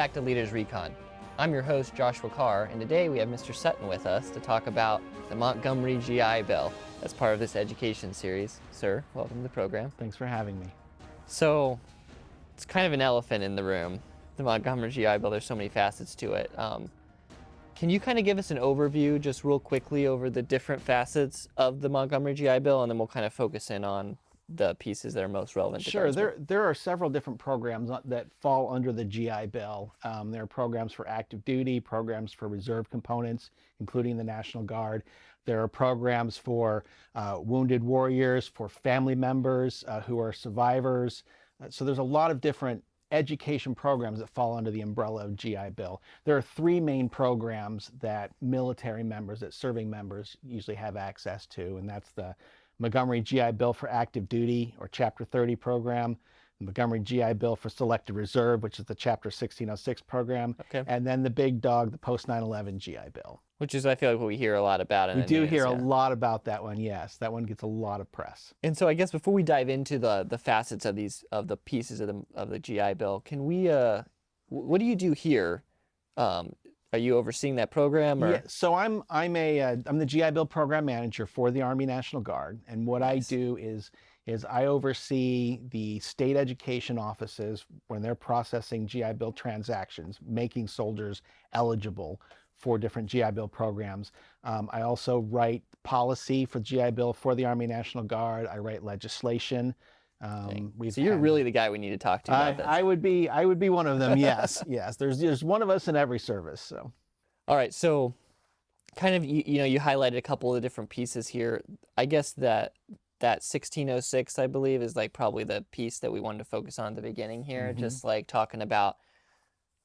back to Leaders Recon. I'm your host, Joshua Carr, and today we have Mr. Sutton with us to talk about the Montgomery GI Bill as part of this education series. Sir, welcome to the program. Thanks for having me. So, it's kind of an elephant in the room, the Montgomery GI Bill. There's so many facets to it. Can you kind of give us an overview, just real quickly, over the different facets of the Montgomery GI Bill, and then we'll kind of focus in on the pieces that are most relevant to Sure. Guardsmen? There are several different programs that fall under the GI Bill. There are programs for active duty, programs for reserve components, including the National Guard. There are programs for wounded warriors, for family members who are survivors. So there's a lot of different education programs that fall under the umbrella of GI Bill. There are three main programs that military members, that serving members usually have access to, and that's the Montgomery GI Bill for active duty, or Chapter 30 program, the Montgomery GI Bill for selected reserve, which is the Chapter 1606 program, and then the big dog, the post 9/11 GI Bill. Which is, I feel like, what we hear a lot about in We the do news, hear yeah. a lot about that one, yes. That one gets a lot of press. And so I guess before we dive into the facets of the pieces of the GI Bill, can we what do you do here? Are you overseeing that program? Or? Yeah, so I'm the GI Bill program manager for the Army National Guard, and what I do is I oversee the state education offices when they're processing GI Bill transactions, making soldiers eligible for different GI Bill programs. I also write policy for GI Bill for the Army National Guard. I write legislation. So you're really the guy we need to talk to about this. I would be one of them. Yes, yes. There's one of us in every service. So, all right. So, kind of you highlighted a couple of the different pieces here. I guess that 1606, I believe, is like probably the piece that we wanted to focus on at the beginning here. Mm-hmm. Just like talking about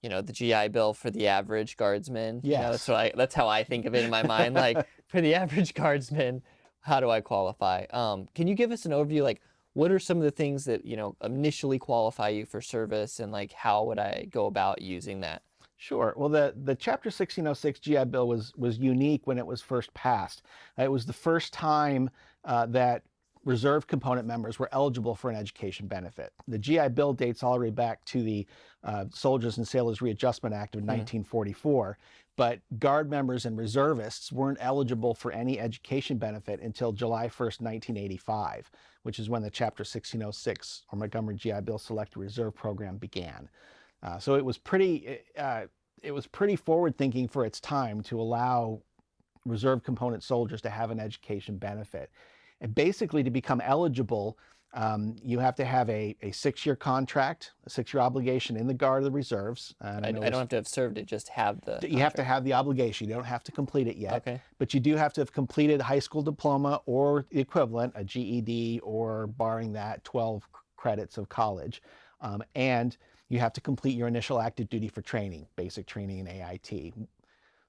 the GI Bill for the average guardsman. Yes. That's how I think of it in my mind. Like, for the average guardsman, how do I qualify? Can you give us an overview, like, what are some of the things that, initially qualify you for service, and like, how would I go about using that? Sure. Well, the Chapter 1606 GI Bill was unique when it was first passed. It was the first time that reserve component members were eligible for an education benefit. The GI Bill dates all the way back to the Soldiers and Sailors Readjustment Act of 1944, but Guard members and reservists weren't eligible for any education benefit until July 1st, 1985, which is when the Chapter 1606 or Montgomery GI Bill Selected Reserve Program began. So it was pretty forward-thinking for its time to allow reserve component soldiers to have an education benefit. And basically, to become eligible, you have to have a 6-year contract, a 6-year obligation in the Guard of the Reserves. And I don't have to have served it, just have the You have to have the obligation. You don't have to complete it yet. Okay. But you do have to have completed a high school diploma or the equivalent, a GED, or barring that, 12 credits of college. And you have to complete your initial active duty for training, basic training, and AIT.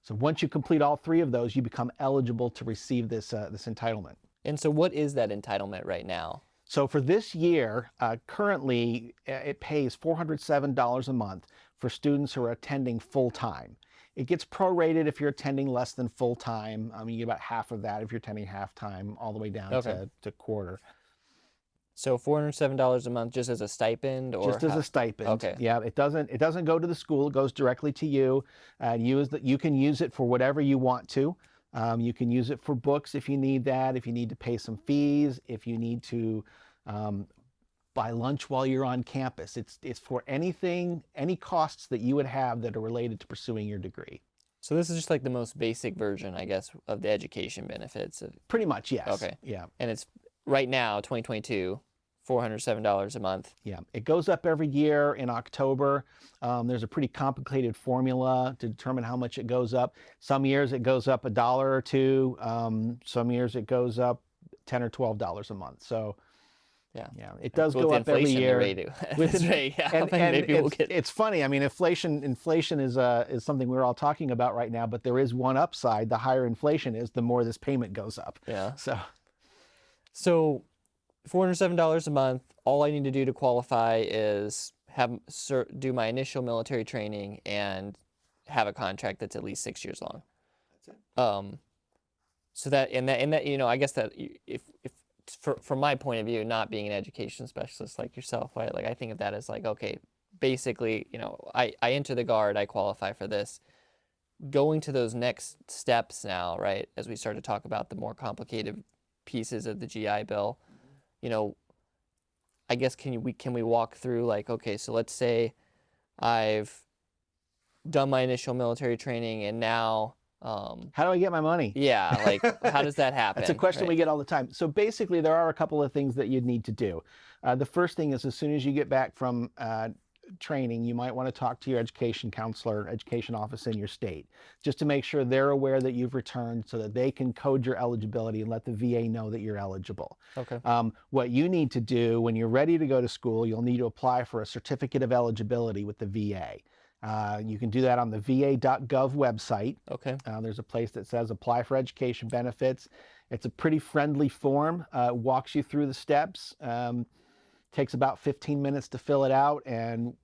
So once you complete all three of those, you become eligible to receive this entitlement. And so what is that entitlement right now? So for this year, currently, it pays $407 a month for students who are attending full-time. It gets prorated if you're attending less than full-time. You get about half of that if you're attending half-time, all the way down to quarter. So $407 a month just as a stipend, or just as a stipend? Okay. Yeah, it doesn't go to the school. It goes directly to you, and you can use it for whatever you want to. You can use it for books if you need that, if you need to pay some fees, if you need to buy lunch while you're on campus. It's for anything, any costs that you would have that are related to pursuing your degree. So this is just like the most basic version, I guess, of the education benefits. Pretty much, yes. Okay. Yeah. And it's right now, 2022, $407 a month. Yeah, it goes up every year in October. There's a pretty complicated formula to determine how much it goes up. Some years it goes up $1 or $2. Some years it goes up $10 or $12 a month. So yeah, it does go up every year. It's funny. I mean, inflation is something we're all talking about right now. But there is one upside: the higher inflation is, the more this payment goes up. Yeah. So $407 a month. All I need to do to qualify is do my initial military training and have a contract that's at least 6 years long. That's it. So that I guess that if from my point of view, not being an education specialist like yourself, right? Like, I think of that as like, okay, basically, I enter the Guard, I qualify for this. Going to those next steps now, right, as we start to talk about the more complicated pieces of the GI Bill, I guess can we walk through, like, okay, so let's say I've done my initial military training and now How do I get my money? yeah, like how does that happen? That's a question we right? get all the time. So basically, there are a couple of things that you'd need to do. The first thing is, as soon as you get back from training, you might want to talk to your education counselor, education office in your state, just to make sure they're aware that you've returned so that they can code your eligibility and let the VA know that you're eligible. Okay. What you need to do when you're ready to go to school, you'll need to apply for a certificate of eligibility with the VA. You can do that on the va.gov website. Okay. There's a place that says apply for education benefits. It's a pretty friendly form, walks you through the steps, takes about 15 minutes to fill it out. And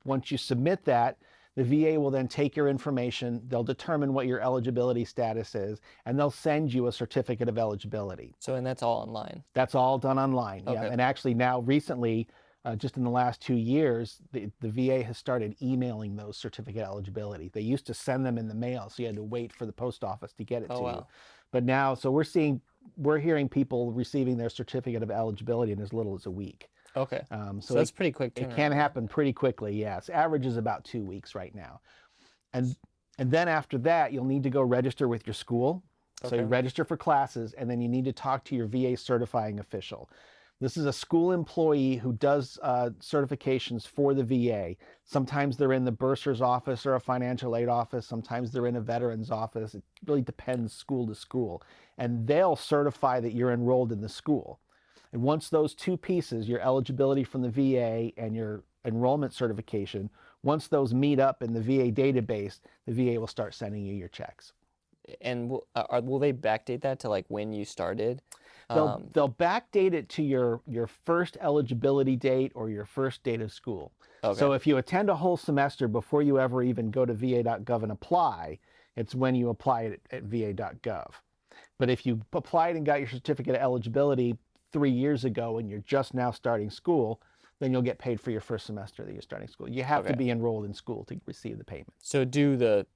once you submit that, the VA will then take your information, they'll determine what your eligibility status is, and they'll send you a certificate of eligibility. So, and that's all online? That's all done online. Okay. Yeah. And actually now recently, just in the last 2 years, the VA has started emailing those certificate eligibility. They used to send them in the mail, so you had to wait for the post office to get it to you. But now, so we're hearing people receiving their certificate of eligibility in as little as a week. Okay. So that's pretty quick. It can happen pretty quickly. Yes, average is about 2 weeks right now, and then after that, you'll need to go register with your school. So you register for classes, and then you need to talk to your VA certifying official. This is a school employee who does certifications for the VA. Sometimes they're in the bursar's office or a financial aid office. Sometimes they're in a veteran's office. It really depends school to school. And they'll certify that you're enrolled in the school. And once those two pieces, your eligibility from the VA and your enrollment certification, once those meet up in the VA database, the VA will start sending you your checks. And will they backdate that to like when you started? They'll backdate it to your first eligibility date or your first date of school. Okay. So if you attend a whole semester before you ever even go to va.gov and apply, it's when you apply it at va.gov. But if you applied and got your certificate of eligibility 3 years ago and you're just now starting school, then you'll get paid for your first semester that you're starting school. You have to be enrolled in school to receive the payment. So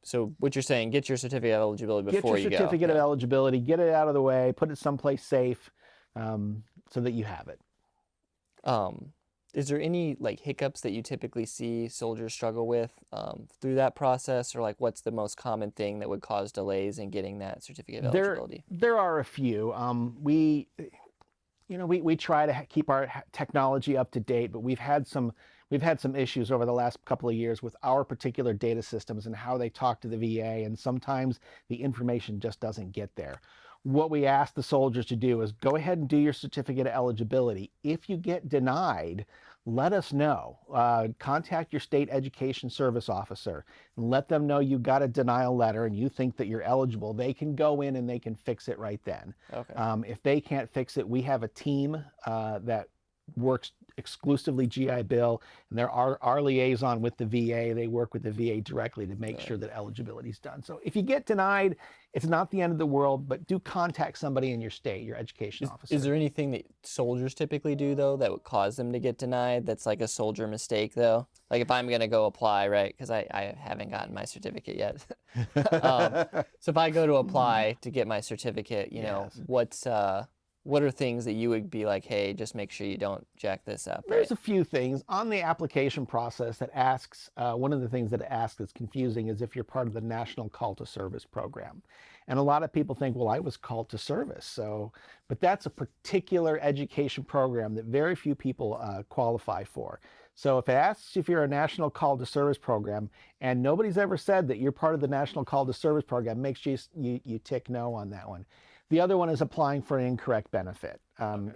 so what you're saying, get your certificate of eligibility before you go. Get your certificate of eligibility, get it out of the way, put it someplace safe, so that you have it. Is there any like hiccups that you typically see soldiers struggle with through that process, or like what's the most common thing that would cause delays in getting that certificate of eligibility? There are a few. We try to keep our technology up to date, but we've had some issues over the last couple of years with our particular data systems and how they talk to the VA, and sometimes the information just doesn't get there. What we ask the soldiers to do is go ahead and do your certificate of eligibility. If you get denied, let us know. Contact your state education service officer and let them know you got a denial letter and you think that you're eligible. They can go in and they can fix it right then. Okay. If they can't fix it, we have a team that works exclusively GI Bill, and they're our liaison with the VA. They work with the VA directly to make sure that eligibility is done. So if you get denied, it's not the end of the world, but do contact somebody in your state, your education officer. Is there anything that soldiers typically do, though, that would cause them to get denied that's like a soldier mistake, though? Like if I'm going to go apply, right, because I haven't gotten my certificate yet. So if I go to apply to get my certificate, what are things that you would be like, hey, just make sure you don't jack this up? There's a few things on the application process that asks, one of the things that it asks that's confusing is if you're part of the National Call to Service program. And a lot of people think, well, I was called to service. But that's a particular education program that very few people qualify for. So if it asks if you're a National Call to Service program and nobody's ever said that you're part of the National Call to Service program, make sure you tick no on that one. The other one is applying for an incorrect benefit.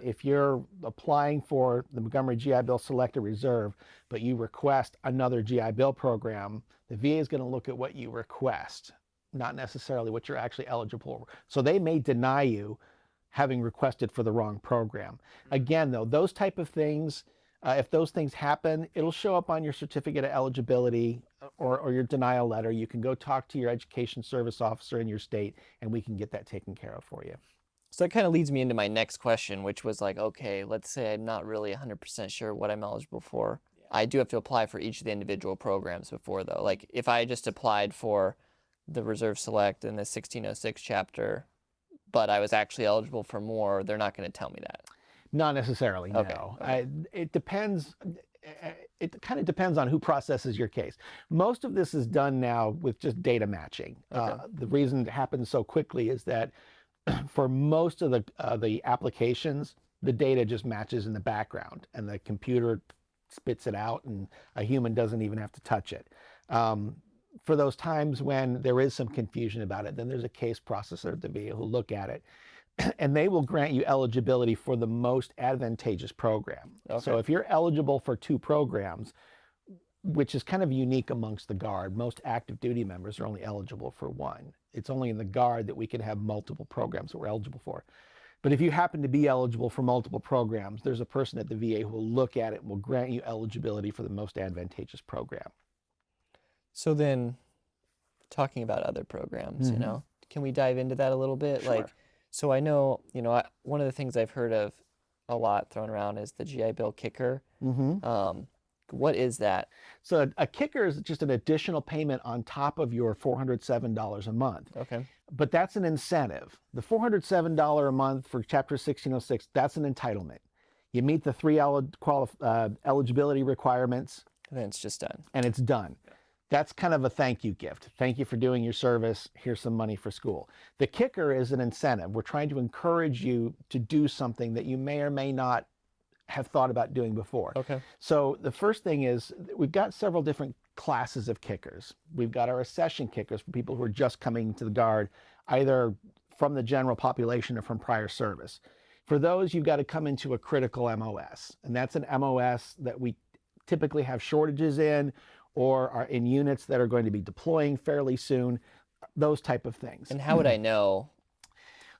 If you're applying for the Montgomery GI Bill Selected Reserve, but you request another GI Bill program, the VA is going to look at what you request, not necessarily what you're actually eligible for. So they may deny you having requested for the wrong program. Again, though, those type of things, if those things happen, it'll show up on your certificate of eligibility or your denial letter. You can go talk to your education service officer in your state, and we can get that taken care of for you. So that kind of leads me into my next question, which was like, okay, let's say I'm not really 100% sure what I'm eligible for. I do have to apply for each of the individual programs before, though. Like if I just applied for the Reserve Select and the 1606 chapter, but I was actually eligible for more, they're not going to tell me that. Not necessarily, Okay, no. okay. It depends. It kind of depends on who processes your case. Most of this is done now with just data matching. Okay. The reason it happens so quickly is that for most of the applications, the data just matches in the background, and the computer spits it out, and a human doesn't even have to touch it. For those times when there is some confusion about it, then there's a case processor at the VA who'll look at it, and they will grant you eligibility for the most advantageous program. Okay. So if you're eligible for 2 programs, which is kind of unique amongst the Guard, most active duty members are only eligible for 1. It's only in the Guard that we can have multiple programs that we're eligible for. But if you happen to be eligible for multiple programs, there's a person at the VA who will look at it and will grant you eligibility for the most advantageous program. So then, talking about other programs, you know, can we dive into that a little bit? Sure. Like, so I know, you know, one of the things I've heard of a lot thrown around is the GI Bill kicker. What is that? So a kicker is just an additional payment on top of your $407 a month. Okay. But that's an incentive. The $407 a month for Chapter 1606, that's an entitlement. You meet the 3 eligibility requirements. And then it's just done. And it's done. That's kind of a thank you gift. Thank you for doing your service. Here's some money for school. The kicker is an incentive. We're trying to encourage you to do something that you may or may not have thought about doing before. Okay. So the first thing is we've got several different classes of kickers. We've got our accession kickers for people who are just coming to the Guard, either from the general population or from prior service. For those, you've got to come into a critical MOS, and that's an MOS that we typically have shortages in, or are in units that are going to be deploying fairly soon, those type of things. And how would I know?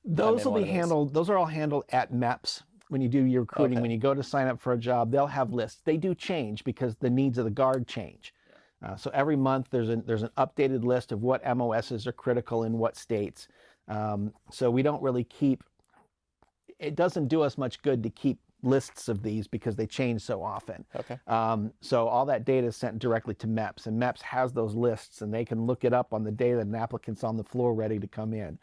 Those will be handled, those are all handled at MEPS. When you do your recruiting, when you go to sign up for a job, they'll have lists. They do change because the needs of the Guard change. So every month there's an updated list of what MOSs are critical in what states. So we don't really keep, it doesn't do us much good to keep lists of these because they change so often. Okay. So all that data is sent directly to MEPS, and MEPS has those lists, and they can look it up on the day that an applicant's on the floor ready to come in.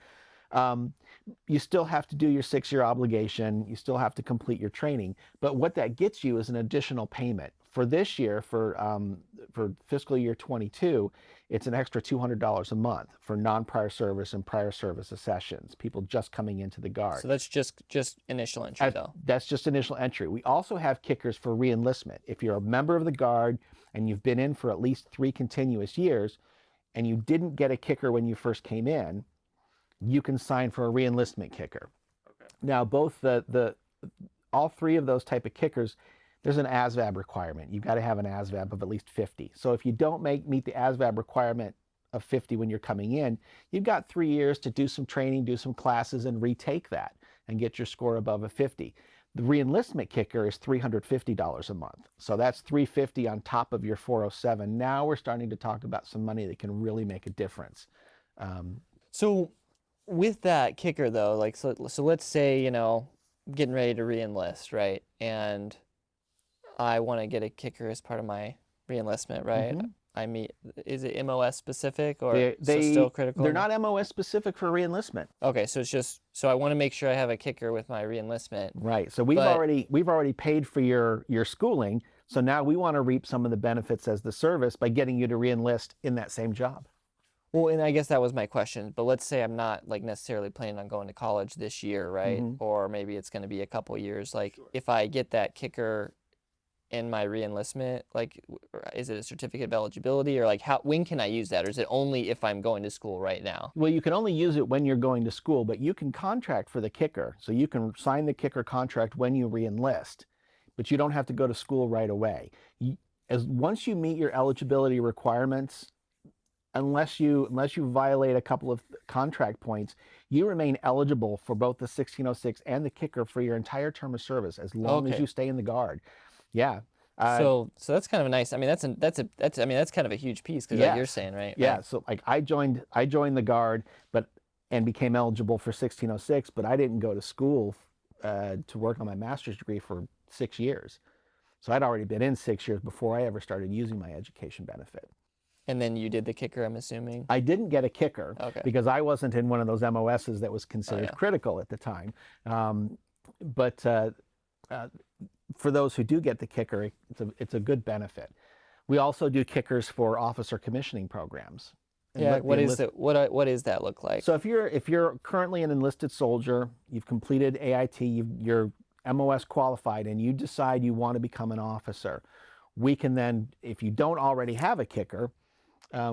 You still have to do your 6-year obligation. You still have to complete your training. But what that gets you is an additional payment. For this year, for fiscal year 22, it's an extra $200 a month for non-prior service and prior service accessions, people just coming into the Guard. So that's just initial entry, though. That's just initial entry. We also have kickers for re-enlistment. If you're a member of the Guard and you've been in for at least 3 continuous years and you didn't get a kicker when you first came in, you can sign for a re-enlistment kicker. Okay. Now, both all 3 of those type of kickers, there's an ASVAB requirement. You've got to have an ASVAB of at least 50. So if you don't meet the ASVAB requirement of 50 when you're coming in, you've got 3 years to do some training, do some classes, and retake that and get your score above a 50. The re-enlistment kicker is $350 a month. So that's $350 on top of your 407. Now we're starting to talk about some money that can really make a difference. So with that kicker, though, like, so let's say, you know, getting ready to re-enlist, right? And I want to get a kicker as part of my re-enlistment, right? Is it MOS specific, or so still critical? They're not MOS specific for re-enlistment. Okay, so it's just, so I want to make sure I have a kicker with my re-enlistment. Right. So we've already paid for your schooling. So now we want to reap some of the benefits as the service by getting you to re-enlist in that same job. Well, and I guess that was my question, but let's say I'm not like necessarily planning on going to college this year, right? Or maybe it's going to be a couple years. Like, if I get that kicker in my re-enlistment, like, is it a certificate of eligibility, or like when can I use that? Or is it only if I'm going to school right now? Well, you can only use it when you're going to school, but you can contract for the kicker. So you can sign the kicker contract when you re-enlist, but you don't have to go to school right away. Once you meet your eligibility requirements, unless you violate a couple of contract points, you remain eligible for both the 1606 and the kicker for your entire term of service as long as you stay in the Guard. Yeah. So that's kind of a nice. I mean, that's kind of a huge piece, because like you're saying, right? Yeah. So like I joined the Guard, and became eligible for 1606, but I didn't go to school to work on my master's degree for 6 years. So I'd already been in 6 years before I ever started using my education benefit. And then you did the kicker, I'm assuming? I didn't get a kicker because I wasn't in one of those MOSs that was considered critical at the time. But for those who do get the kicker, it's a good benefit. We also do kickers for officer commissioning programs. Yeah, what is that look like? So if you're currently an enlisted soldier, you've completed AIT, you're MOS qualified, and you decide you want to become an officer, we can then, if you don't already have a kicker,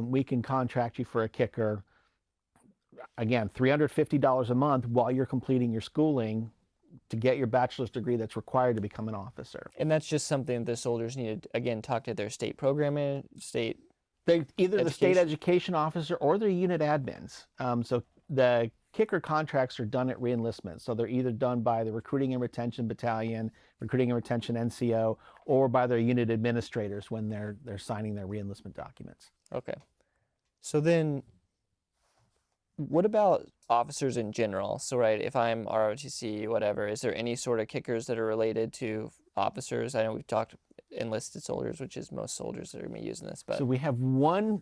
we can contract you for a kicker. Again, $350 a month while you're completing your schooling to get your bachelor's degree that's required to become an officer. And that's just something the soldiers need to, again, talk to their state program, state either the state education officer or their unit admins. So the kicker contracts are done at reenlistment. So they're either done by the recruiting and retention battalion, recruiting and retention NCO, or by their unit administrators when they're signing their reenlistment documents. Okay. So then what about officers in general? So, right, if I'm ROTC, whatever, is there any sort of kickers that are related to officers? I know we've talked enlisted soldiers, which is most soldiers that are going to be using this. But so we have one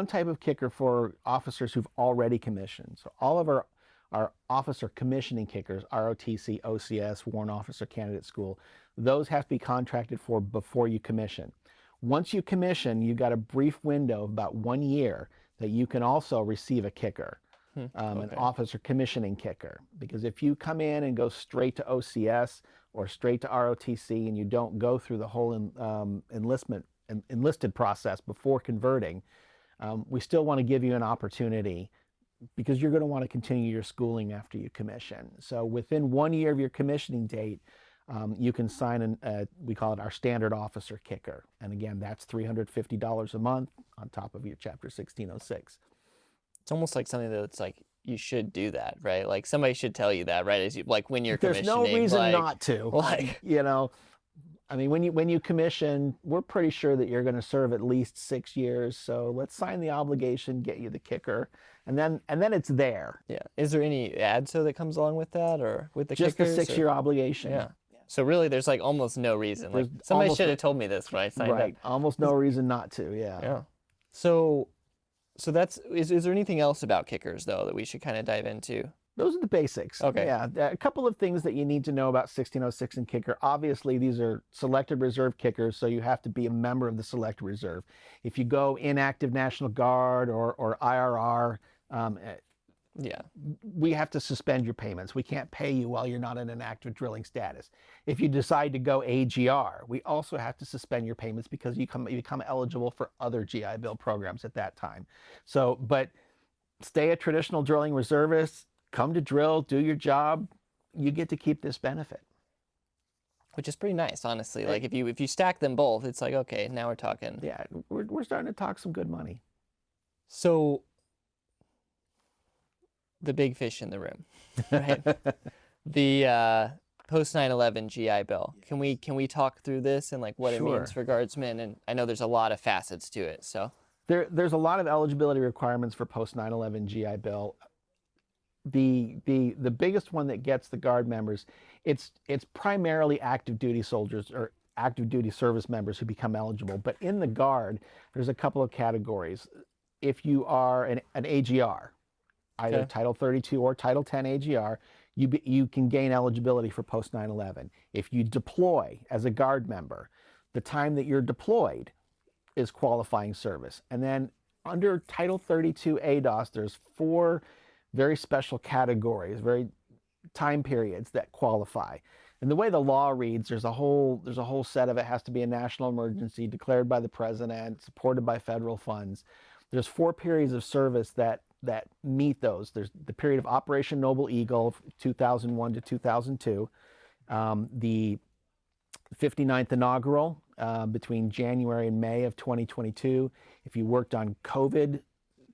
type of kicker for officers who've already commissioned. So all of our officer commissioning kickers, ROTC, OCS, Warrant Officer Candidate School, those have to be contracted for before you commission. Once you commission, you've got a brief window of about 1 year that you can also receive a kicker, an officer commissioning kicker. Because if you come in and go straight to OCS or straight to ROTC and you don't go through the whole enlisted process before converting, we still want to give you an opportunity because you're going to want to continue your schooling after you commission. So within 1 year of your commissioning date, you can sign we call it our standard officer kicker. And again, that's $350 a month on top of your Chapter 1606. It's almost like something that's like, you should do that, right? Like somebody should tell you that, right? As you, like when you're commissioning. There's no reason like, not to. Like, you know, I mean, when you commission, we're pretty sure that you're going to serve at least 6 years. So let's sign the obligation, get you the kicker, and then it's there. Yeah. Is there any ADSO that comes along with that, or with the just kickers? Just the 6-year obligation. Yeah. So really, there's like almost no reason. Like somebody should have told me this when I signed up. Right. Almost no reason not to. Yeah. Yeah. So that's is there anything else about kickers though that we should kind of dive into? Those are the basics. Okay. Yeah. A couple of things that you need to know about 1606 and kicker. Obviously, these are selected reserve kickers, so you have to be a member of the selected reserve. If you go inactive National Guard or IRR, we have to suspend your payments. We can't pay you while you're not in an active drilling status. If you decide to go AGR, we also have to suspend your payments because you become eligible for other GI Bill programs at that time. So, but stay a traditional drilling reservist, come to drill, do your job, you get to keep this benefit. Which is pretty nice, honestly. Like if you stack them both, it's like, okay, now we're talking. Yeah, we're starting to talk some good money. So the big fish in the room, right? The post 9/11 GI Bill. Can we talk through this and like what it means for guardsmen? And I know there's a lot of facets to it. So there's a lot of eligibility requirements for post 9/11 GI Bill. The biggest one that gets the Guard members, it's primarily active duty soldiers or active duty service members who become eligible. But in the Guard, there's a couple of categories. If you are an AGR, either Title 32 or Title 10 AGR, you can gain eligibility for post 9/11. If you deploy as a Guard member, the time that you're deployed is qualifying service. And then under Title 32 ADOS, there's 4 very special categories, very time periods that qualify. And the way the law reads, there's a whole set of it has to be a national emergency declared by the president, supported by federal funds. There's 4 periods of service that meet those. There's the period of Operation Noble Eagle, 2001 to 2002, the 59th inaugural between January and May of 2022. If you worked on COVID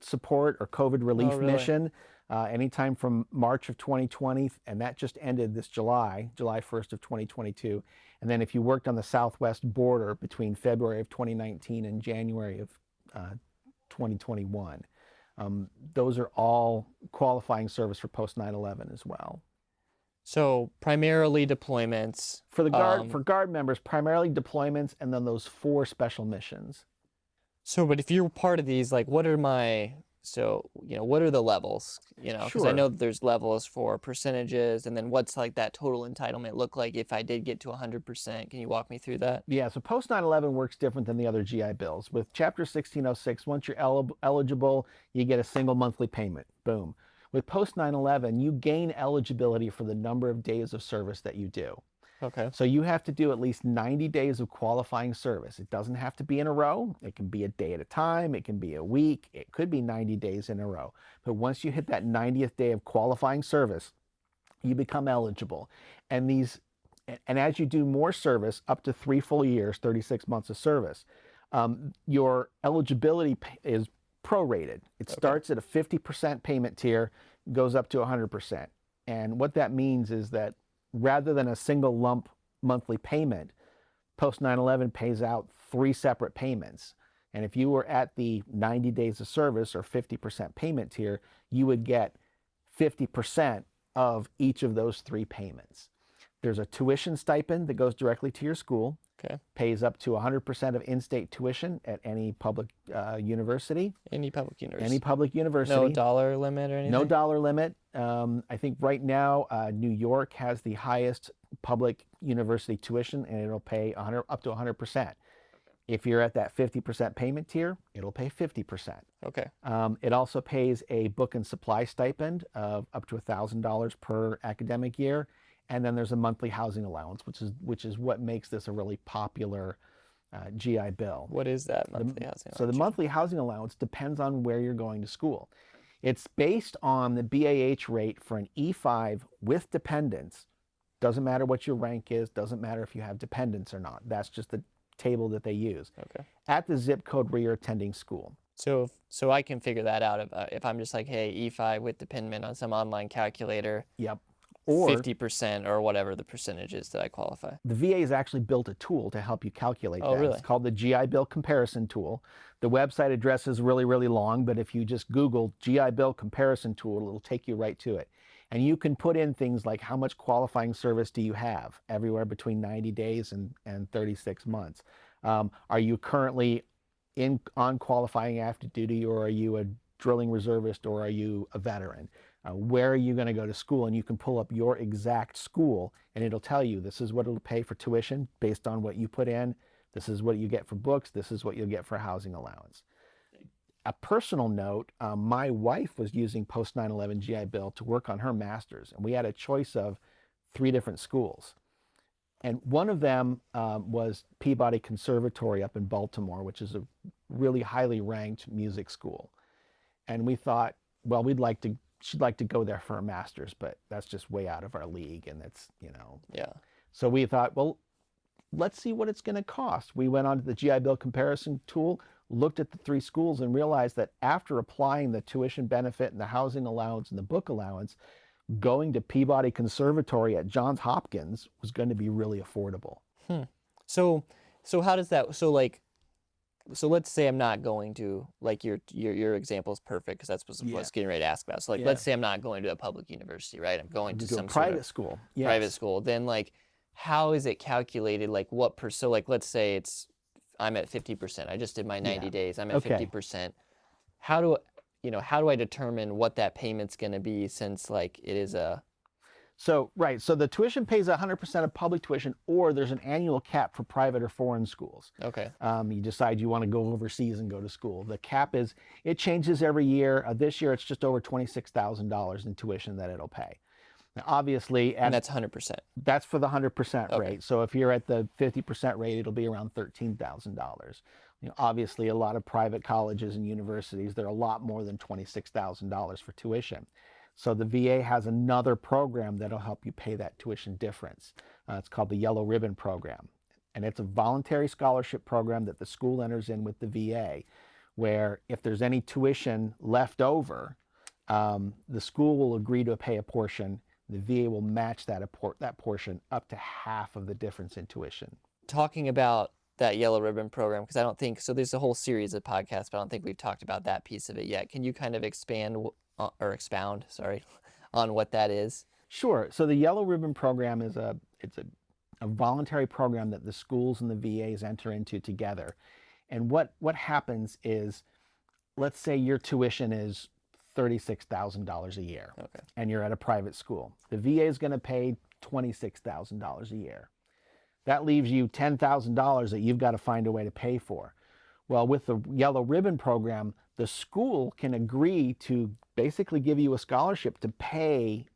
support or COVID relief mission, anytime from March of 2020, and that just ended this July 1st of 2022. And then if you worked on the southwest border between February of 2019 and January of 2021. Those are all qualifying service for post 9/11 as well. So primarily deployments. For the guard members, primarily deployments, and then those 4 special missions. So, but if you're part of these, like, what are what are the levels? Because I Sure. know that there's levels for percentages, and then what's like that total entitlement look like if I did get to 100%? Can you walk me through that? Yeah, so post 9/11 works different than the other GI Bills. With Chapter 1606, once you're eligible, you get a single monthly payment. Boom. With post 9/11, you gain eligibility for the number of days of service that you do. Okay. So you have to do at least 90 days of qualifying service. It doesn't have to be in a row. It can be a day at a time. It can be a week. It could be 90 days in a row. But once you hit that 90th day of qualifying service, you become eligible. And as you do more service, up to 3 full years, 36 months of service, your eligibility is prorated. It starts at a 50% payment tier, goes up to 100%. And what that means is that rather than a single lump monthly payment, post 9/11 pays out 3 separate payments. And if you were at the 90 days of service or 50% payment tier, you would get 50% of each of those 3 payments. There's a tuition stipend that goes directly to your school. Okay. Pays up to 100% of in-state tuition at any public university. Any public university. Any public university. No dollar limit or anything? No dollar limit. I think right now New York has the highest public university tuition, and it'll pay up to 100%. If you're at that 50% payment tier, it'll pay 50%. Okay. It also pays a book and supply stipend of up to $1,000 per academic year. And then there's a monthly housing allowance, which is what makes this a really popular GI Bill. What is that monthly housing allowance? So the monthly housing allowance depends on where you're going to school. It's based on the BAH rate for an E5 with dependents. Doesn't matter what your rank is, doesn't matter if you have dependents or not. That's just the table that they use. Okay. At the zip code where you're attending school. So I can figure that out if I'm just like, hey, E5 with dependent on some online calculator. Yep. Or 50% or whatever the percentage is that I qualify. The VA has actually built a tool to help you calculate that. Really? It's called the GI Bill comparison tool. The website address is really, really long, but if you just Google GI Bill comparison tool, it'll take you right to it. And you can put in things like how much qualifying service do you have, everywhere between 90 days and 36 months. Are you currently on qualifying active duty, or are you a drilling reservist, or are you a veteran? Where are you going to go to school? And you can pull up your exact school, and it'll tell you this is what it'll pay for tuition based on what you put in. This is what you get for books. This is what you'll get for housing allowance. A personal note, my wife was using post 9/11 GI Bill to work on her master's, and we had a choice of 3 different schools. And one of them was Peabody Conservatory up in Baltimore, which is a really highly ranked music school. And we thought, well, she'd like to go there for a master's, but that's just way out of our league, and that's, Yeah. So we thought, well, let's see what it's going to cost. We went onto the GI Bill comparison tool, looked at the 3 schools, and realized that after applying the tuition benefit and the housing allowance and the book allowance, going to Peabody Conservatory at Johns Hopkins was going to be really affordable. So how does that, so let's say I'm not going to, like your example is perfect because that's what I was getting ready to ask about. So let's say I'm not going to a public university, right? I'm going to some private school. Yes. Private school. Then how is it calculated? Like what so let's say I'm at 50%. I just did my 90 days. I'm at 50%. How do I determine what that payment's going to be, since it is a... So the tuition pays 100% of public tuition, or there's an annual cap for private or foreign schools. Okay. You decide you want to go overseas and go to school. The cap it changes every year. This year it's just over $26,000 in tuition that it'll pay. Now, obviously, and that's 100%. That's for the 100% rate. So if you're at the 50% rate, it'll be around $13,000. Obviously, a lot of private colleges and universities, they're a lot more than $26,000 for tuition. So the VA has another program that'll help you pay that tuition difference. It's called the Yellow Ribbon Program. And it's a voluntary scholarship program that the school enters in with the VA, where if there's any tuition left over, the school will agree to pay a portion. The VA will match that portion up to half of the difference in tuition. Talking about that Yellow Ribbon Program, because I don't think, so there's a whole series of podcasts, but I don't think we've talked about that piece of it yet. Can you kind of expound on what that is? Sure. So the Yellow Ribbon program is a voluntary program that the schools and the VAs enter into together. And what happens is, let's say your tuition is $36,000 a year, Okay. and you're at a private school. The VA is going to pay $26,000 a year. That leaves you $10,000 that you've got to find a way to pay for. Well, with the Yellow Ribbon program, the school can agree to basically give you a scholarship to pay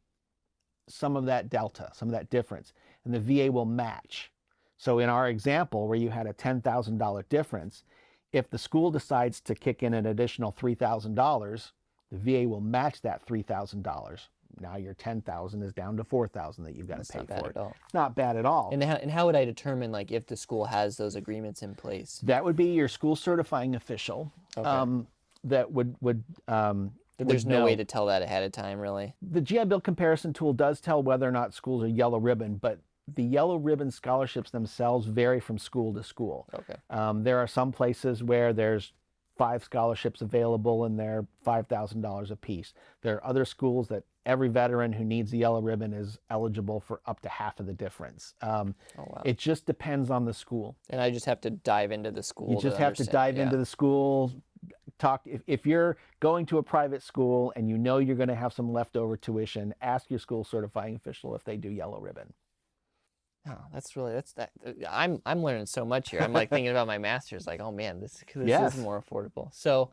some of that delta, some of that difference, and the VA will match. So in our example, where you had a $10,000 difference, if the school decides to kick in an additional $3,000, the VA will match that $3,000. Now your $10,000 is down to $4,000 that you've got to pay not bad for. at all. It's not bad at all. And how would I determine like if the school has those agreements in place? That would be your school certifying official. Okay. That would But there's no know. way to tell that ahead of time, really. The GI Bill comparison tool does tell whether or not schools are Yellow Ribbon, but the Yellow Ribbon scholarships themselves vary from school to school. Okay. There are some places where there's 5 scholarships available and they're $5,000 a piece. There are other schools that every veteran who needs the Yellow Ribbon is eligible for up to half of the difference. Oh, wow. It just depends on the school. And I just have to dive into the school. You just have to dive into the school. Talk if you're going to a private school and you know you're going to have some leftover tuition, ask your school certifying official if they do Yellow Ribbon. Oh, that's that. I'm learning so much here. I'm like thinking about my master's. Like, oh man, this Yes. is more affordable. So,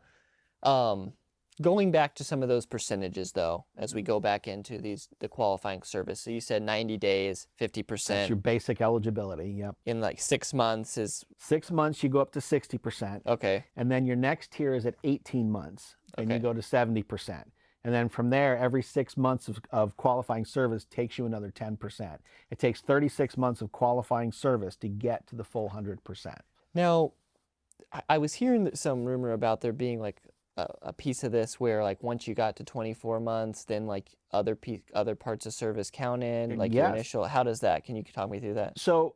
going back to some of those percentages though, as we go back into the qualifying service. So you said 90 days, 50%. That's your basic eligibility. Yep. In like 6 months is 6 months, you go up to 60%. okay. And then your next tier is at 18 months, and you Okay. go to 70%. And then from there, every 6 months of qualifying service takes you another 10%. It takes 36 months of qualifying service to get to the full 100%. Now, I was hearing some rumor about there being like a piece of this where like once you got to 24 months, then like other parts of service count in, like your Yes. initial. How does that? Can you talk me through that? So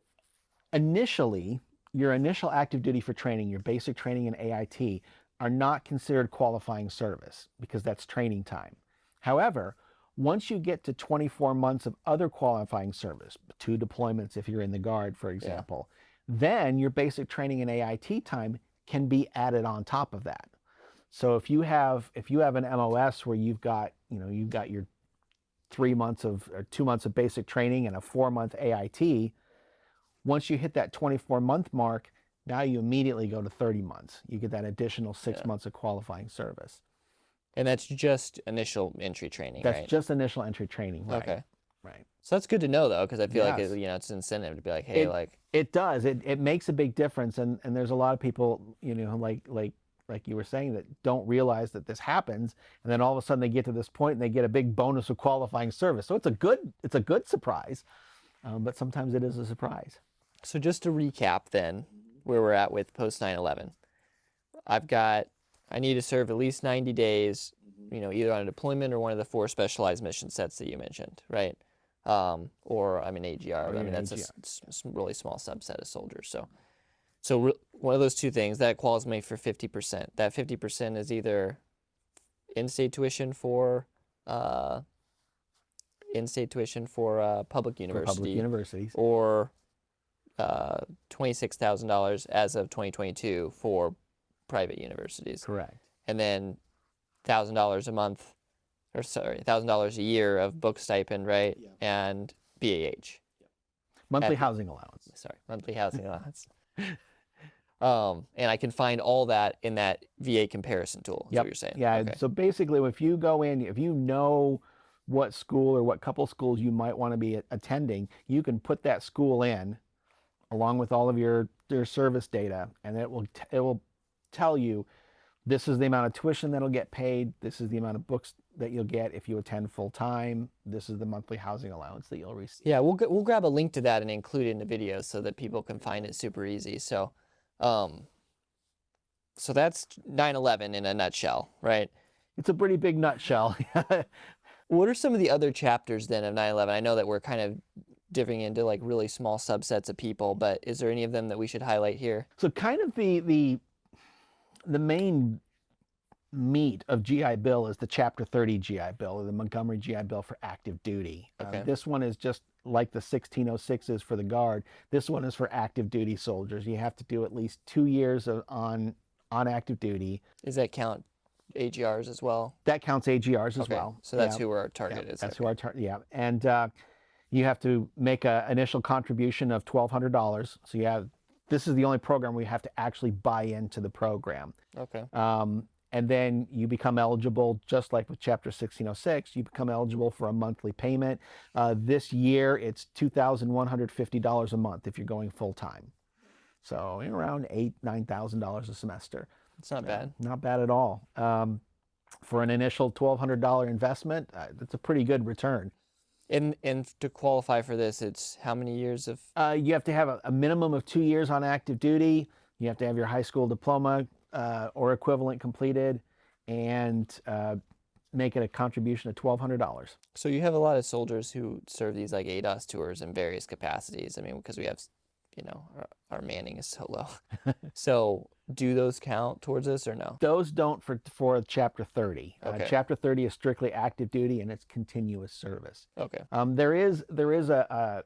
initially, your initial active duty for training, your basic training and AIT, are not considered qualifying service because that's training time. However, once you get to 24 months of other qualifying service, 2 deployments if you're in the Guard, for example, then your basic training and AIT time can be added on top of that. So if you have an MOS where you've got your 3 months or 2 months of basic training and a 4-month AIT, once you hit that 24-month mark, now you immediately go to 30 months. You get that additional 6 months of qualifying service. And that's just initial entry training, That's right? just initial entry training, right? Okay. Right. So that's good to know though, because I feel like Yes. it's an incentive to be like, hey, It does. It makes a big difference, and there's a lot of people, like you were saying, that don't realize that this happens, and then all of a sudden they get to this point and they get a big bonus of qualifying service. So it's a good surprise, but sometimes it is a surprise. So just to recap then, where we're at with post 9/11, I need to serve at least 90 days, either on a deployment or one of the 4 specialized mission sets that you mentioned, right? Or I'm an AGR. I mean, that's a really small subset of soldiers. So one of those 2 things that qualifies me for 50%. That 50% is either in-state tuition for public university, or $26,000 as of 2022 for private universities. Correct. And then $1,000 a month, or sorry, $1,000 a year of book stipend, right? Yeah. And BAH. Monthly housing allowance. Sorry, monthly housing allowance. And I can find all that in that VA comparison tool, is what you're saying. Yeah, Okay. so basically if you go in, if you know what school or what couple schools you might want to be attending, you can put that school in along with all of your service data, and it will tell you this is the amount of tuition that'll get paid, this is the amount of books that you'll get if you attend full time, this is the monthly housing allowance that you'll receive. Yeah, we'll grab a link to that and include it in the video so that people can find it super easy. So that's 9/11 in a nutshell, right? It's a pretty big nutshell. What are some of the other chapters then of 9/11? I know that we're kind of diving into like really small subsets of people, but is there any of them that we should highlight here? So kind of the main meat of GI Bill is the Chapter 30 GI Bill, or the Montgomery GI Bill for active duty. Okay. This one is just like the 1606 is for the Guard. This one is for active duty soldiers. You have to do at least 2 years on active duty. Does that count AGRs as well? That counts AGRs as Okay. well. So that's who our target is. That's okay. who our target. Yeah, and you have to make an initial contribution of $1,200. So this is the only program where you have to actually buy into the program. Okay. And then you become eligible, just like with Chapter 1606, you become eligible for a monthly payment. This year, it's $2,150 a month if you're going full time. So around $8,000-9,000 a semester. It's not bad. Not bad at all. For an initial $1,200 investment, that's a pretty good return. And to qualify for this, it's how many years of? You have to have a minimum of 2 years on active duty. You have to have your high school diploma or equivalent completed, and make it a contribution of $1,200. So you have a lot of soldiers who serve these like ADOS tours in various capacities. I mean, because we have, our manning is so low. So do those count towards this or no? Those don't for Chapter 30. Okay. Chapter 30 is strictly active duty, and it's continuous service. Okay. There is a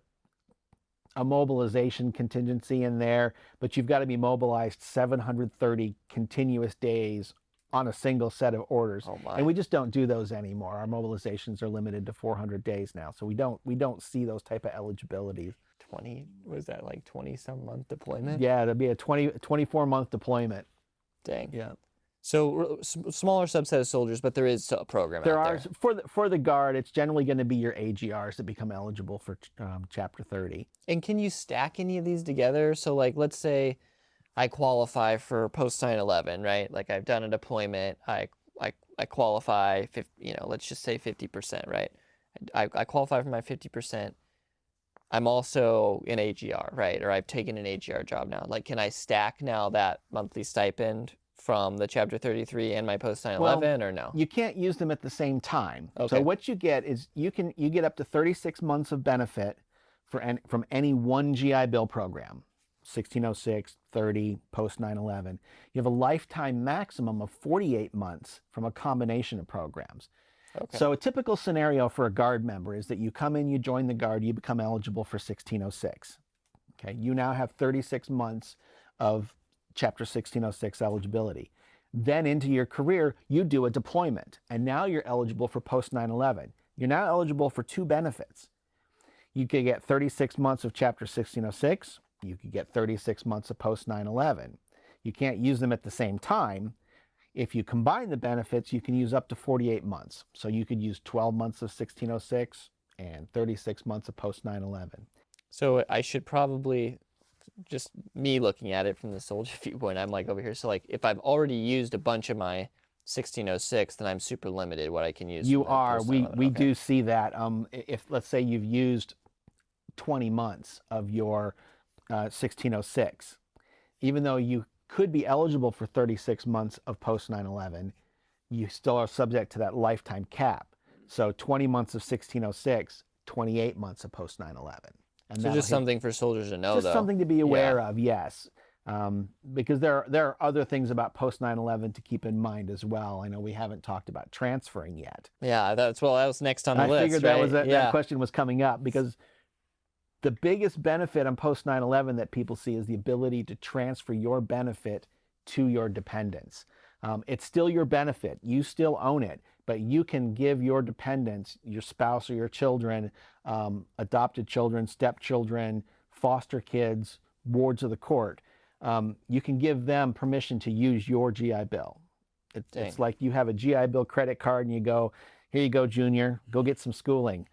mobilization contingency in there, but you've got to be mobilized 730 continuous days on a single set of orders. Oh my. And we just don't do those anymore. Our mobilizations are limited to 400 days now, so we don't see those type of eligibilities. 20, was that like 20-some month deployment? Yeah, it'll be a 24-month deployment. Dang. Yeah. So smaller subset of soldiers, but there is a program There out are for the Guard. It's generally going to be your AGRs that become eligible for Chapter 30. And can you stack any of these together? So like, let's say I qualify for post 9/11, right? Like I've done a deployment. I qualify, let's just say 50%, right? I qualify for my 50%. I'm also in AGR, right? Or I've taken an AGR job now. Like, can I stack now that monthly stipend from the Chapter 33 and my post 9/11, or no? You can't use them at the same time. Okay. So what you get is you get up to 36 months of benefit from any one GI Bill program, 1606, 30, post 9/11. You have a lifetime maximum of 48 months from a combination of programs. Okay. So a typical scenario for a Guard member is that you come in, you join the Guard, you become eligible for 1606. Okay, you now have 36 months of Chapter 1606 eligibility. Then into your career, you do a deployment, and now you're eligible for post 9/11. You're now eligible for two benefits. You could get 36 months of Chapter 1606. You could get 36 months of post 9/11. You can't use them at the same time. If you combine the benefits, you can use up to 48 months. So you could use 12 months of 1606 and 36 months of post 9/11. So I should probably, just me looking at it from the soldier viewpoint, I'm like over here. So like if I've already used a bunch of my 1606, then I'm super limited what I can use. You are. We Okay. do see that. If let's say you've used 20 months of your 1606, even though you could be eligible for 36 months of post 9/11, you still are subject to that lifetime cap. So 20 months of 1606, 28 months of post 9/11. And So just something for soldiers to know, just though. something to be aware of, yes. Because there are other things about post 9/11 to keep in mind as well. I know we haven't talked about transferring yet. Yeah, that was next on the list. I figured that right? that question was coming up, because the biggest benefit on post 9/11 that people see is the ability to transfer your benefit to your dependents. It's still your benefit. You still own it, but you can give your dependents, your spouse or your children, adopted children, stepchildren, foster kids, wards of the court. You can give them permission to use your GI Bill. It's like you have a GI Bill credit card and you go, here you go, Junior, go get some schooling.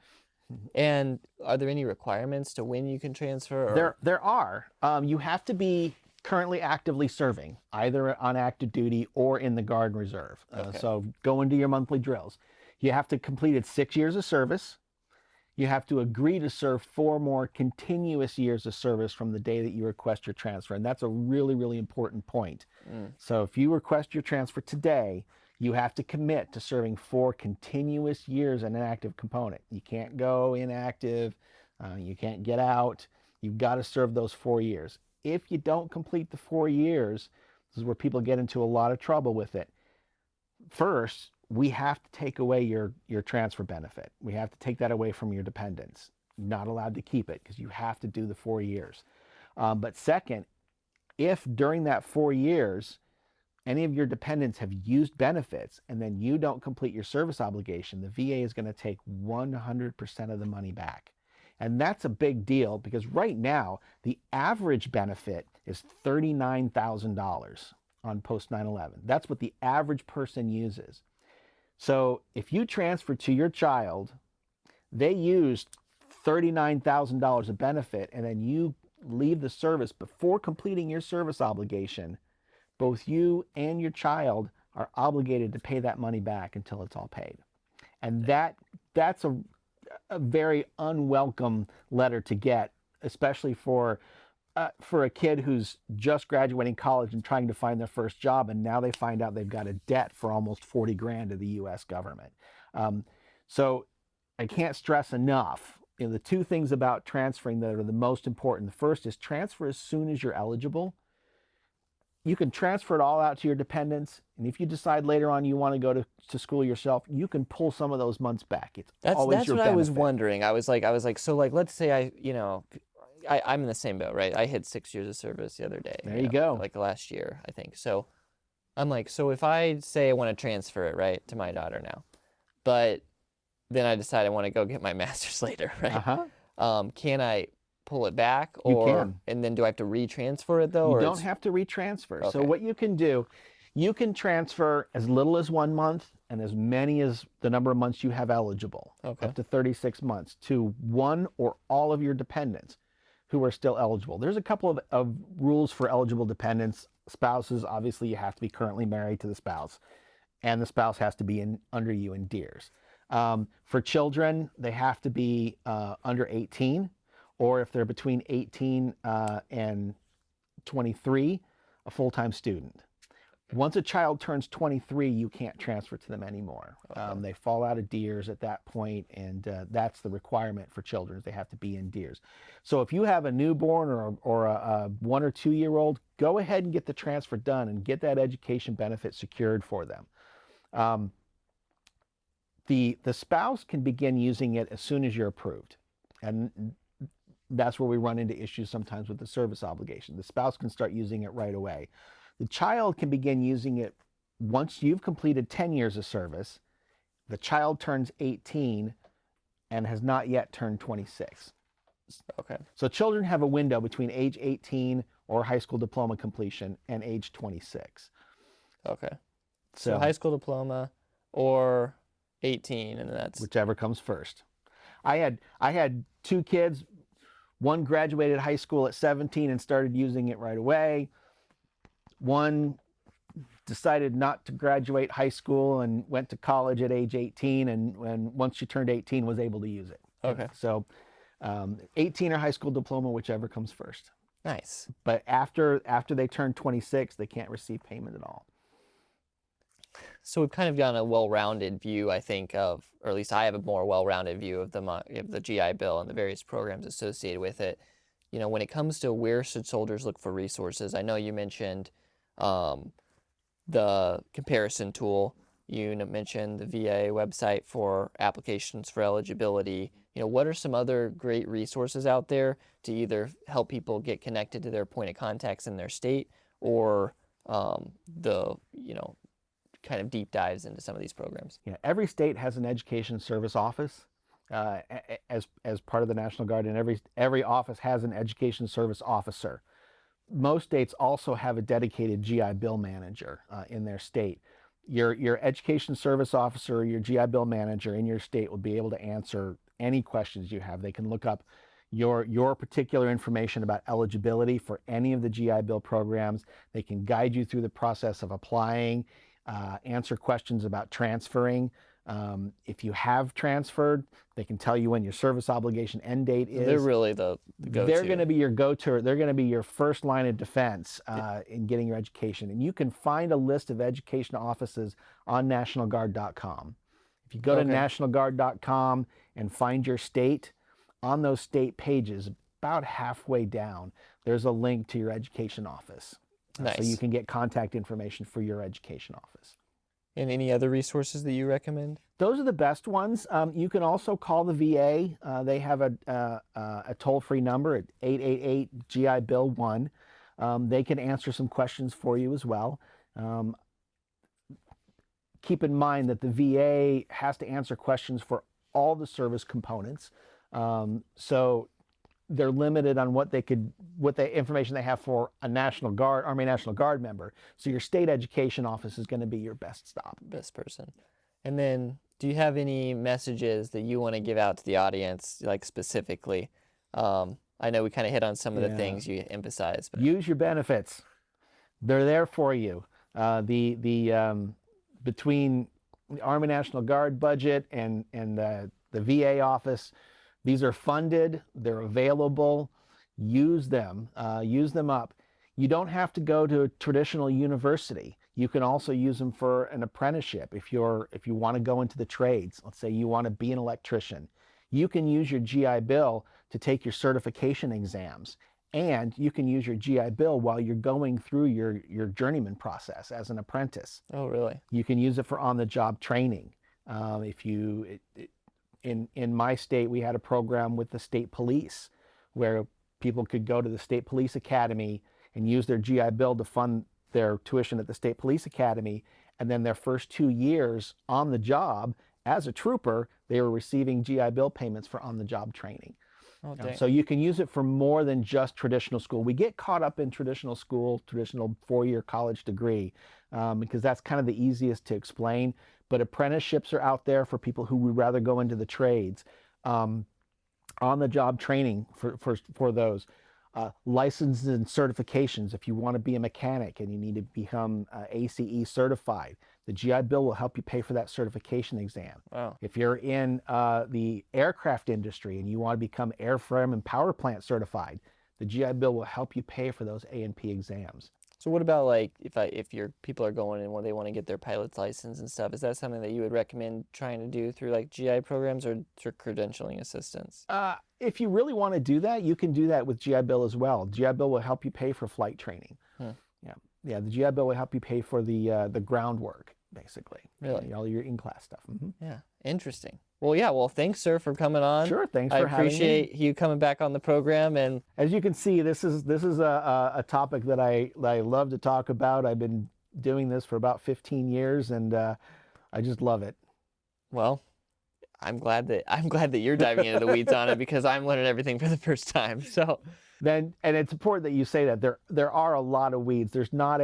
And are there any requirements to when you can transfer? Or? There are. You have to be currently actively serving, either on active duty or in the Guard and Reserve. Okay. So go into your monthly drills. You have to complete 6 years of service. You have to agree to serve 4 more continuous years of service from the day that you request your transfer. And that's a really, really important point. So if you request your transfer today, you have to commit to serving 4 continuous years in an active component. You can't go inactive. You can't get out. You've got to serve those 4 years. If you don't complete the 4 years, this is where people get into a lot of trouble with it. first, we have to take away your transfer benefit. We have to take that away from your dependents. Not allowed to keep it because you have to do the 4 years. But second, if during that 4 years, any of your dependents have used benefits and then you don't complete your service obligation, the VA is going to take 100% of the money back. And that's a big deal because right now, the average benefit is $39,000 on post 9/11. That's what the average person uses. So if you transfer to your child, they used $39,000 of benefit, and then you leave the service before completing your service obligation, both you and your child are obligated to pay that money back until it's all paid. And that's a very unwelcome letter to get, especially for a kid who's just graduating college and trying to find their first job, and now they find out they've got a debt for almost 40 grand to the U.S. government. So I can't stress enough, the two things about transferring that are the most important. The first is transfer as soon as you're eligible. You can transfer it all out to your dependents, and if you decide later on you want to go to school yourself, you can pull some of those months back. It's always that's your what benefit. I was wondering. I was like, so like, let's say I'm in the same boat, right? I hit 6 years of service the other day. There you go. Like last year, I think. So I'm like, so if I say I want to transfer it, right, to my daughter now, but then I decide I want to go get my master's later, right? Can I pull it back, or you can. And then do I have to retransfer it though? You don't have to retransfer. Okay. So what you can do, you can transfer as little as 1 month and as many as the number of months you have eligible, Okay. up to 36 months, to one or all of your dependents who are still eligible. There's a couple of rules for eligible dependents. Spouses, obviously you have to be currently married to the spouse, and the spouse has to be under you in DEERS. For children, they have to be under 18, or if they're between 18 and 23, a full-time student. Once a child turns 23, you can't transfer to them anymore. Okay. They fall out of DEERS at that point, and that's the requirement for children. They have to be in DEERS. So if you have a newborn or a 1 or 2 year old, go ahead and get the transfer done and get that education benefit secured for them. The spouse can begin using it as soon as you're approved. And that's where we run into issues sometimes with the service obligation. The spouse can start using it right away. The child can begin using it once you've completed 10 years of service. The child turns 18 and has not yet turned 26. Okay. So children have a window between age 18 or high school diploma completion and age 26. Okay. So high school diploma or 18, and that's whichever comes first. I had 2 kids. One graduated high school at 17 and started using it right away. One decided not to graduate high school and went to college at age 18, and once she turned 18 was able to use it. Okay. So 18 or high school diploma, whichever comes first. Nice. But after they turn 26, they can't receive payment at all. So we've kind of gotten a well-rounded view, I think, of, or at least I have a more well-rounded view of the GI Bill and the various programs associated with it. When it comes to where should soldiers look for resources, I know you mentioned the comparison tool. You mentioned the VA website for applications for eligibility. What are some other great resources out there to either help people get connected to their point of contacts in their state, or kind of deep dives into some of these programs? Yeah, every state has an education service office as part of the National Guard, and every office has an education service officer. Most states also have a dedicated GI Bill manager in their state. Your education service officer or your GI Bill manager in your state will be able to answer any questions you have. They can look up your particular information about eligibility for any of the GI Bill programs. They can guide you through the process of applying, answer questions about transferring. If you have transferred, they can tell you when your service obligation end date is. They're really the go-to. They're going to be your go-to. They're going to be your first line of defense in getting your education. And you can find a list of education offices on nationalguard.com. If you go to nationalguard.com and find your state, on those state pages, about halfway down, there's a link to your education office. Nice. So you can get contact information for your education office. And any other resources that you recommend? Those are the best ones. You can also call the VA. They have a toll-free number at 888 GI Bill 1. They can answer some questions for you as well. Keep in mind that the VA has to answer questions for all the service components. So they're limited on what the information they have for a Army National Guard member. So your state education office is going to be your best stop. Best person. And then, do you have any messages that you want to give out to the audience, like specifically? I know we kind of hit on some of the things you emphasized. But... Use your benefits. They're there for you. Between the Army National Guard budget and the VA office, these are funded, they're available. Use them up. You don't have to go to a traditional university. You can also use them for an apprenticeship. If you want to go into the trades, let's say you want to be an electrician, you can use your GI Bill to take your certification exams. And you can use your GI Bill while you're going through your journeyman process as an apprentice. Oh, really? You can use it for on-the-job training. In my state, we had a program with the state police where people could go to the state police academy and use their GI Bill to fund their tuition at the state police academy. And then their first 2 years on the job as a trooper, they were receiving GI Bill payments for on-the-job training. Oh, dang. So you can use it for more than just traditional school. We get caught up in traditional school, traditional 4-year college degree, because that's kind of the easiest to explain. But apprenticeships are out there for people who would rather go into the trades. On-the-job training for those. Licenses and certifications. If you want to be a mechanic and you need to become ACE certified, the GI Bill will help you pay for that certification exam. Wow. If you're in the aircraft industry and you want to become airframe and power plant certified, the GI Bill will help you pay for those A&P exams. So what about like if your people are going and they want to get their pilot's license and stuff? Is that something that you would recommend trying to do through like GI programs or through credentialing assistance? If you really want to do that, you can do that with GI Bill as well. GI Bill will help you pay for flight training. Yeah. The GI Bill will help you pay for the groundwork, basically. Really? All your in-class stuff. Mm-hmm. Yeah. Interesting. Well, yeah. Well, thanks, sir, for coming on. Sure. Thanks for having me. I appreciate you coming back on the program. And as you can see, this is a topic that I love to talk about. I've been doing this for about 15 years, and I just love it. Well, I'm glad that you're diving into the weeds on it because I'm learning everything for the first time. So then, and it's important that you say that there are a lot of weeds. There's not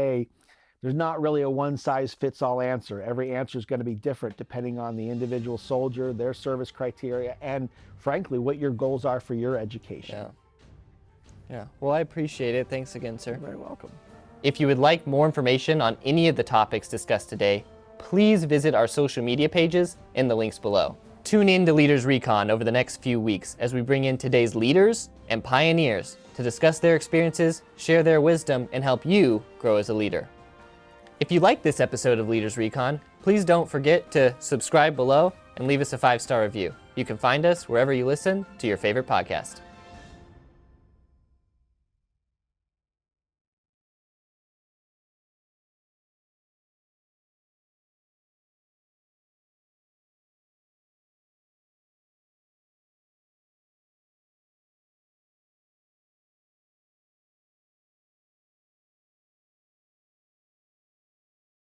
really a one-size-fits-all answer. Every answer is going to be different depending on the individual soldier, their service criteria, and frankly, what your goals are for your education. Yeah. Well, I appreciate it. Thanks again, sir. You're very welcome. If you would like more information on any of the topics discussed today, please visit our social media pages in the links below. Tune in to Leaders Recon over the next few weeks as we bring in today's leaders and pioneers to discuss their experiences, share their wisdom, and help you grow as a leader. If you like this episode of Leaders Recon, please don't forget to subscribe below and leave us a 5-star review. You can find us wherever you listen to your favorite podcast.